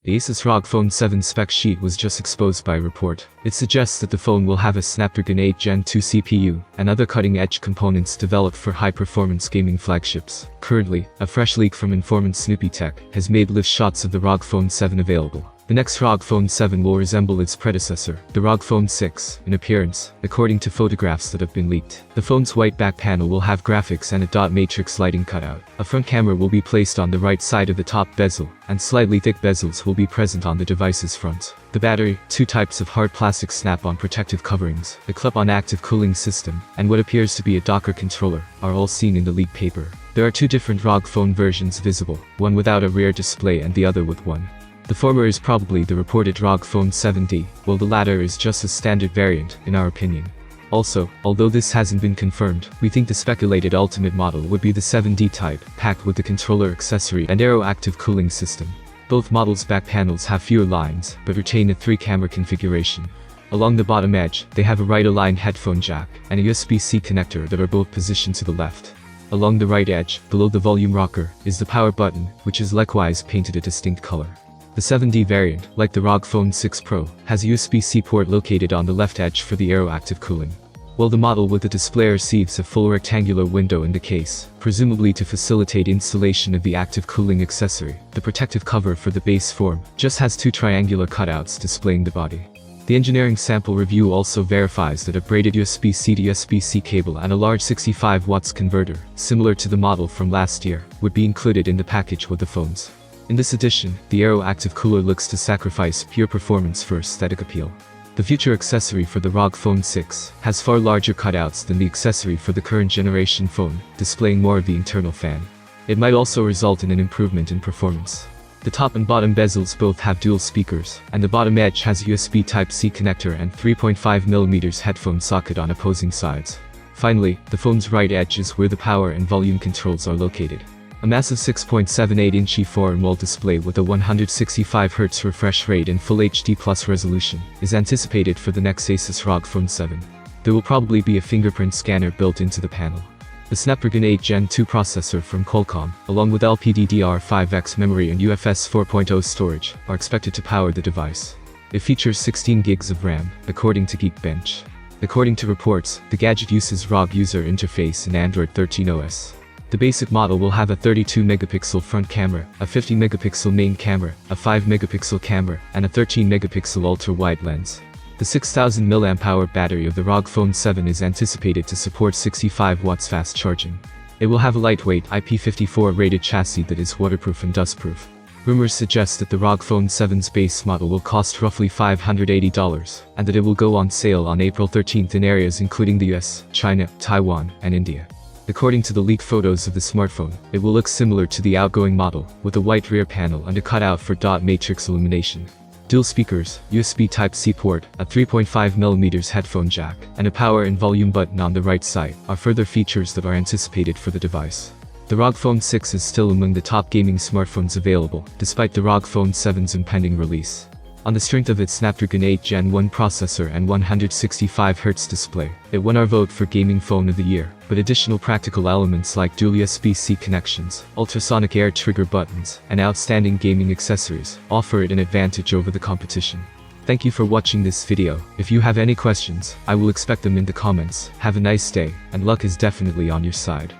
The ASUS ROG Phone 7 spec sheet was just exposed by a report. It suggests that the phone will have a Snapdragon 8 Gen 2 CPU and other cutting-edge components developed for high-performance gaming flagships. Currently, a fresh leak from informant Snoopy Tech has made live shots of the ROG Phone 7 available. The next ROG Phone 7 will resemble its predecessor, the ROG Phone 6, in appearance, according to photographs that have been leaked. The phone's white back panel will have graphics and a dot matrix lighting cutout. A front camera will be placed on the right side of the top bezel, and slightly thick bezels will be present on the device's front. The battery, two types of hard plastic snap-on protective coverings, the clip-on active cooling system, and what appears to be a Docker controller, are all seen in the leaked paper. There are two different ROG Phone versions visible, one without a rear display and the other with one. The former is probably the reported ROG Phone 7D, while the latter is just a standard variant, in our opinion. Also, although this hasn't been confirmed, we think the speculated ultimate model would be the 7D type, packed with the controller accessory and Aero active cooling system. Both models' back panels have fewer lines, but retain a 3-camera configuration. Along the bottom edge, they have a right-aligned headphone jack and a USB-C connector that are both positioned to the left. Along the right edge, below the volume rocker, is the power button, which is likewise painted a distinct color. The 7D variant, like the ROG Phone 6 Pro, has a USB-C port located on the left edge for the Aero active cooling. While the model with the display receives a full rectangular window in the case, presumably to facilitate installation of the active cooling accessory, the protective cover for the base form just has two triangular cutouts displaying the body. The engineering sample review also verifies that a braided USB-C to USB-C cable and a large 65 watts converter, similar to the model from last year, would be included in the package with the phones. In this edition, the Aero active cooler looks to sacrifice pure performance for aesthetic appeal. The future accessory for the ROG Phone 6 has far larger cutouts than the accessory for the current generation phone, displaying more of the internal fan. It might also result in an improvement in performance. The top and bottom bezels both have dual speakers, and the bottom edge has a USB Type-C connector and 3.5mm headphone socket on opposing sides. Finally, the phone's right edge is where the power and volume controls are located. A massive 6.78-inch E4 AMOLED display with a 165Hz refresh rate and Full HD Plus resolution is anticipated for the next ASUS ROG Phone 7. There will probably be a fingerprint scanner built into the panel. The Snapdragon 8 Gen 2 processor from Qualcomm, along with LPDDR5X memory and UFS 4.0 storage, are expected to power the device. It features 16 GB of RAM, according to Geekbench. According to reports, the gadget uses ROG user interface in Android 13 OS. The basic model will have a 32-megapixel front camera, a 50-megapixel main camera, a 5-megapixel camera, and a 13-megapixel ultra-wide lens. The 6000 mAh battery of the ROG Phone 7 is anticipated to support 65 watts fast charging. It will have a lightweight IP54 rated chassis that is waterproof and dustproof. Rumors suggest that the ROG Phone 7's base model will cost roughly $580, and that it will go on sale on April 13th in areas including the US, China, Taiwan, and India. According to the leaked photos of the smartphone, it will look similar to the outgoing model, with a white rear panel and a cutout for dot matrix illumination. Dual speakers, USB Type-C port, a 3.5mm headphone jack, and a power and volume button on the right side are further features that are anticipated for the device. The ROG Phone 6 is still among the top gaming smartphones available, despite the ROG Phone 7's impending release. On the strength of its Snapdragon 8 Gen 1 processor and 165Hz display, it won our vote for Gaming Phone of the Year, but additional practical elements like dual USB-C connections, ultrasonic air trigger buttons, and outstanding gaming accessories offer it an advantage over the competition. Thank you for watching this video. If you have any questions, I will expect them in the comments. Have a nice day, and luck is definitely on your side.